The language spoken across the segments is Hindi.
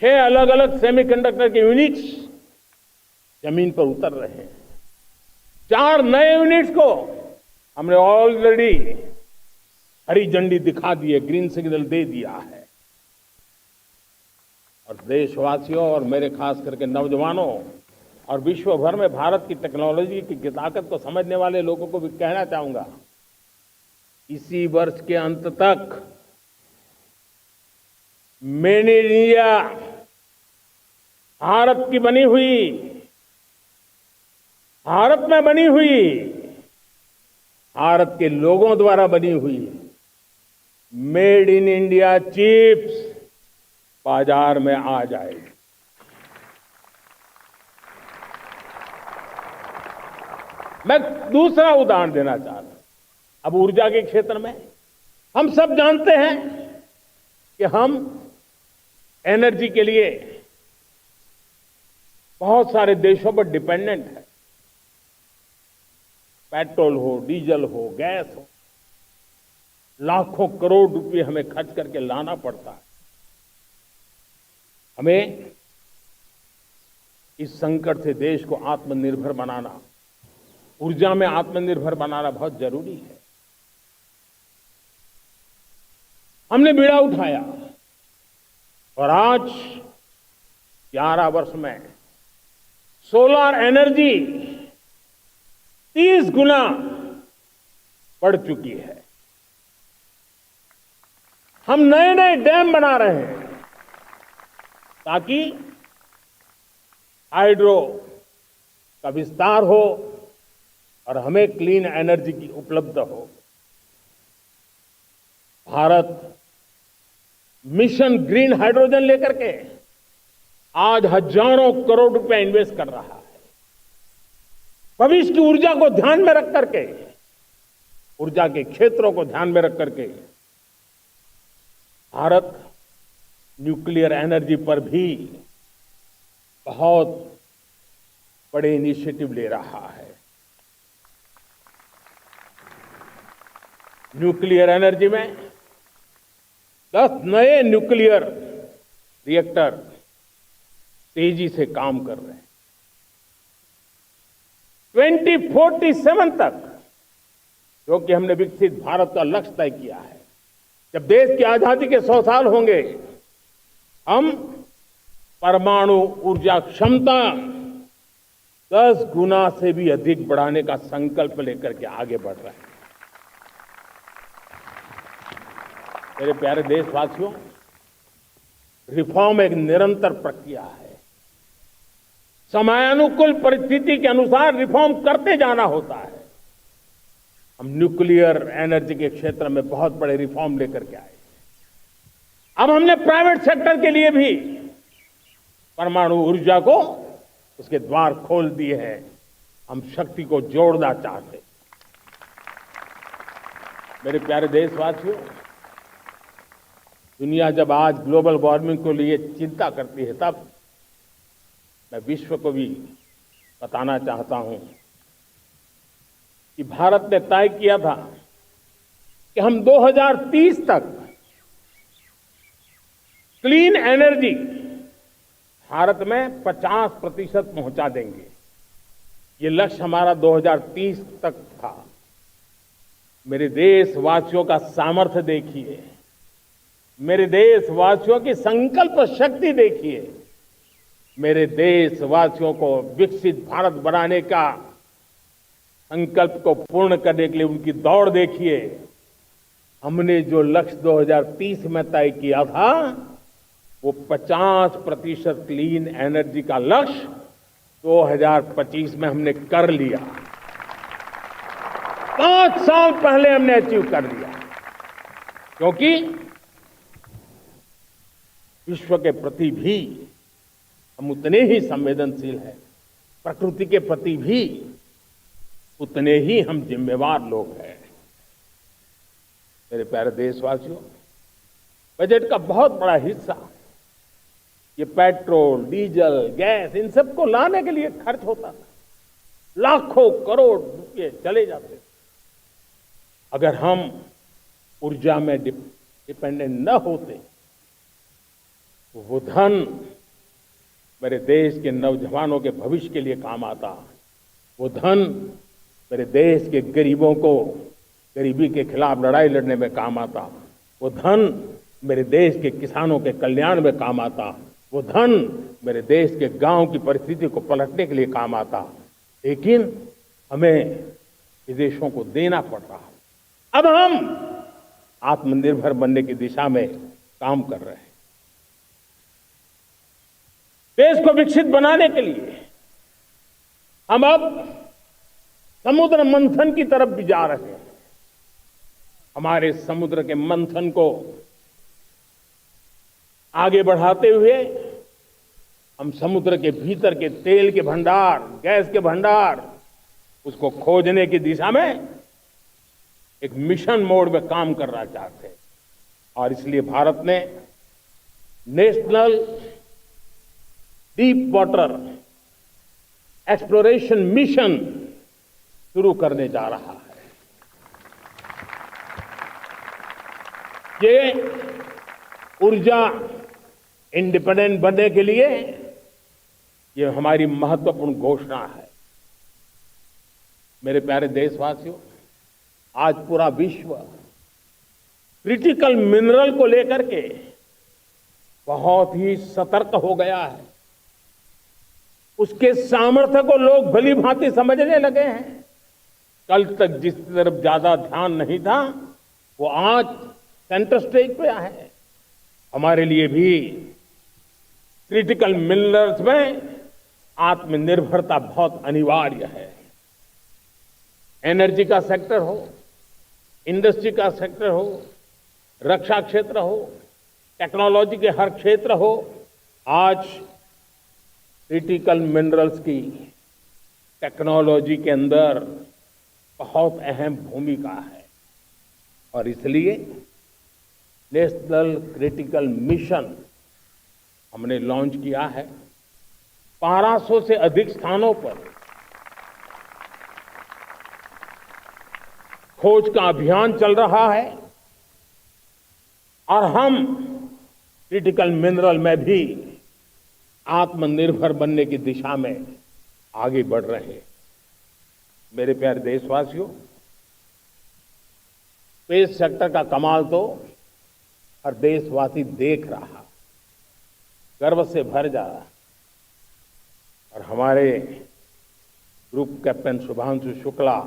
6 अलग अलग सेमीकंडक्टर के यूनिट्स जमीन पर उतर रहे हैं। 4 नए यूनिट्स को हमने ऑलरेडी हरी झंडी दिखा दी है, ग्रीन सिग्नल दे दिया है। और देशवासियों और मेरे खास करके नौजवानों और विश्व भर में भारत की टेक्नोलॉजी की ताकत को समझने वाले लोगों को भी कहना चाहूंगा, इसी वर्ष के अंत तक मेड इन इंडिया, भारत की बनी हुई, भारत में बनी हुई, भारत के लोगों द्वारा बनी हुई मेड इन इंडिया चिप्स बाजार में आ जाएगी। मैं दूसरा उदाहरण देना चाहता हूं। अब ऊर्जा के क्षेत्र में हम सब जानते हैं कि हम एनर्जी के लिए बहुत सारे देशों पर डिपेंडेंट है। पेट्रोल हो, डीजल हो, गैस हो, लाखों करोड़ रुपए हमें खर्च करके लाना पड़ता है। हमें इस संकट से देश को आत्मनिर्भर बनाना, ऊर्जा में आत्मनिर्भर बनाना बहुत जरूरी है। हमने बीड़ा उठाया और आज 11 वर्ष में सोलर एनर्जी 30 गुना बढ़ चुकी है। हम नए नए डैम बना रहे हैं ताकि हाइड्रो का विस्तार हो और हमें क्लीन एनर्जी की उपलब्ध हो। भारत मिशन ग्रीन हाइड्रोजन लेकर के आज हजारों करोड़ रुपए इन्वेस्ट कर रहा है। भविष्य की ऊर्जा को ध्यान में रख करके, ऊर्जा के क्षेत्रों को ध्यान में रख करके भारत न्यूक्लियर एनर्जी पर भी बहुत बड़े इनिशिएटिव ले रहा है। न्यूक्लियर एनर्जी में 10 नए न्यूक्लियर रिएक्टर तेजी से काम कर रहे हैं। 2047 तक, जो कि हमने विकसित भारत का लक्ष्य तय किया है, जब देश की आजादी के 100 साल होंगे, हम परमाणु ऊर्जा क्षमता 10 गुना से भी अधिक बढ़ाने का संकल्प लेकर के आगे बढ़ रहे हैं। मेरे प्यारे देशवासियों, रिफॉर्म एक निरंतर प्रक्रिया है। समयानुकूल परिस्थिति के अनुसार रिफॉर्म करते जाना होता है। हम न्यूक्लियर एनर्जी के क्षेत्र में बहुत बड़े रिफॉर्म लेकर के आए। अब हमने प्राइवेट सेक्टर के लिए भी परमाणु ऊर्जा को उसके द्वार खोल दिए हैं। हम शक्ति को जोड़ना चाहते हैं। मेरे प्यारे देशवासियों, दुनिया जब आज ग्लोबल वार्मिंग को लिए चिंता करती है, तब मैं विश्व को भी बताना चाहता हूं कि भारत ने तय किया था कि हम 2030 तक क्लीन एनर्जी भारत में 50% पहुंचा देंगे। ये लक्ष्य हमारा 2030 तक था। मेरे देशवासियों का सामर्थ्य देखिए, मेरे देशवासियों की संकल्प शक्ति देखिए, मेरे देशवासियों को विकसित भारत बनाने का संकल्प को पूर्ण करने के लिए उनकी दौड़ देखिए। हमने जो लक्ष्य 2030 में तय किया था, वो 50% क्लीन एनर्जी का लक्ष्य 2025 में हमने कर लिया। 5 साल पहले हमने अचीव कर लिया, क्योंकि विश्व के प्रति भी हम उतने ही संवेदनशील हैं, प्रकृति के प्रति भी उतने ही हम जिम्मेवार लोग हैं। मेरे प्यारे देशवासियों, बजट का बहुत बड़ा हिस्सा ये पेट्रोल, डीजल, गैस, इन सबको लाने के लिए खर्च होता था। लाखों करोड़ रुपए चले जाते थे। अगर हम ऊर्जा में डिपेंडेंट न होते तो वो धन मेरे देश के नौजवानों के भविष्य के लिए काम आता। वो धन मेरे देश के गरीबों को गरीबी के खिलाफ लड़ाई लड़ने में काम आता। वो धन मेरे देश के किसानों के कल्याण में काम आता। वो धन मेरे देश के गांव की परिस्थिति को पलटने के लिए काम आता। लेकिन हमें विदेशों को देना पड़ रहा। अब हम आत्मनिर्भर बनने की दिशा में काम कर रहे हैं। देश को विकसित बनाने के लिए हम अब समुद्र मंथन की तरफ भी जा रहे हैं। हमारे समुद्र के मंथन को आगे बढ़ाते हुए हम समुद्र के भीतर के तेल के भंडार, गैस के भंडार, उसको खोजने की दिशा में एक मिशन मोड में काम करना चाहते हैं। और इसलिए भारत ने national deep water exploration mission शुरू करने जा रहा है। ये ऊर्जा इंडिपेंडेंट बनने के लिए ये हमारी महत्वपूर्ण घोषणा है। मेरे प्यारे देशवासियों, आज पूरा विश्व क्रिटिकल मिनरल को लेकर के बहुत ही सतर्क हो गया है। उसके सामर्थ्य को लोग भली भांति समझने लगे हैं। कल तक जिस तरफ ज्यादा ध्यान नहीं था, वो आज सेंटर स्टेज पे है। हमारे लिए भी क्रिटिकल मिनरल्स में आत्मनिर्भरता बहुत अनिवार्य है। एनर्जी का सेक्टर हो, इंडस्ट्री का सेक्टर हो, रक्षा क्षेत्र हो, टेक्नोलॉजी के हर क्षेत्र हो, आज क्रिटिकल मिनरल्स की टेक्नोलॉजी के अंदर बहुत अहम भूमिका है। और इसलिए नेशनल क्रिटिकल मिशन हमने लॉन्च किया है। 1200 से अधिक स्थानों पर खोज का अभियान चल रहा है और हम क्रिटिकल मिनरल में भी आत्मनिर्भर बनने की दिशा में आगे बढ़ रहे हैं। मेरे प्यारे देशवासियों, स्पेस सेक्टर का कमाल तो हर देशवासी देख रहा, गर्व से भर जा रहा। और हमारे group captain Shubhanshu Shukla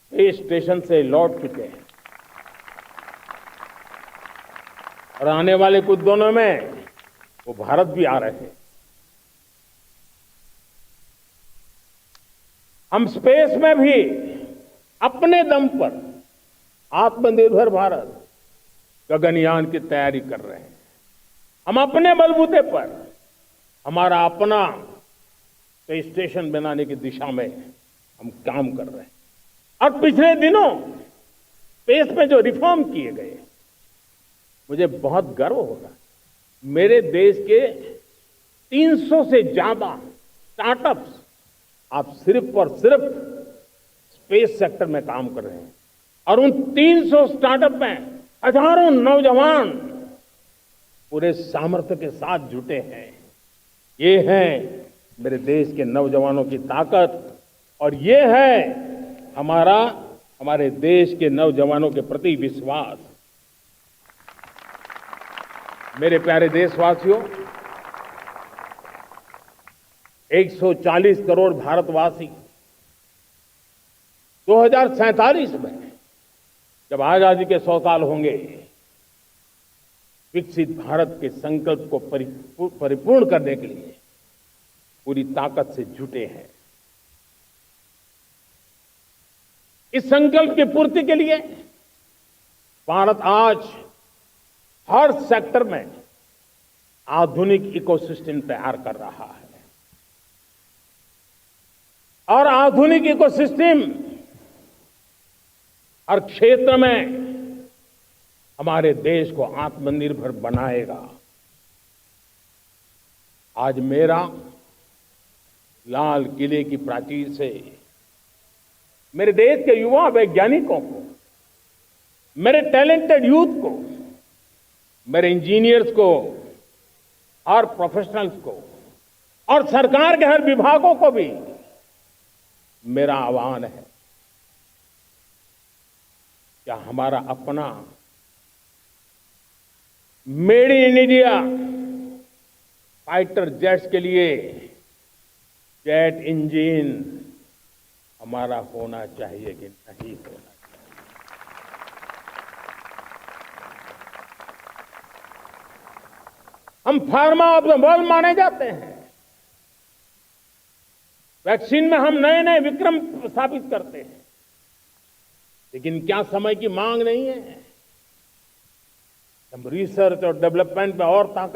space station से लौट चुके हैं और आने वाले कुछ दिनों में वो भारत भी आ रहे हैं। हम स्पेस में भी अपने दम पर आत्मनिर्भर भारत गगनयान की तैयारी कर रहे हैं। हम अपने बलबूते पर हमारा अपना स्पेस स्टेशन बनाने की दिशा में हम काम कर रहे हैं। और पिछले दिनों स्पेस में जो रिफॉर्म किए गए, मुझे बहुत गर्व होगा। मेरे देश के 300 से ज्यादा स्टार्टअप्स आप सिर्फ और सिर्फ स्पेस सेक्टर में काम कर रहे हैं। और उन 300 स्टार्टअप में हजारों नौजवान पूरे सामर्थ्य के साथ जुटे हैं। ये है मेरे देश के नौजवानों की ताकत और ये है हमारे देश के नौजवानों के प्रति विश्वास। मेरे प्यारे देशवासियों, 140 करोड़ भारतवासी 2047 में जब आजादी के 100 साल होंगे, विकसित भारत के संकल्प को परिपूर्ण करने के लिए पूरी ताकत से जुटे हैं। इस संकल्प की पूर्ति के लिए भारत आज हर सेक्टर में आधुनिक इकोसिस्टम तैयार कर रहा है। और आधुनिक इकोसिस्टम हर क्षेत्र में हमारे देश को आत्मनिर्भर बनाएगा। आज मेरा लाल किले की प्राचीर से मेरे देश के युवा वैज्ञानिकों को, मेरे टैलेंटेड यूथ को, मेरे इंजीनियर्स को और प्रोफेशनल्स को और सरकार के हर विभागों को भी मेरा आह्वान है, क्या हमारा अपना made in India fighter jets के लिए जेट इंजन हमारा होना चाहिए कि नहीं होना चाहिए। हम फार्मा ऑफ द वर्ल्ड माने जाते हैं। वैक्सीन में हम नए नए विक्रम स्थापित करते हैं, लेकिन क्या समय की मांग नहीं है? हम रिसर्च और डेवलपमेंट में और ताकत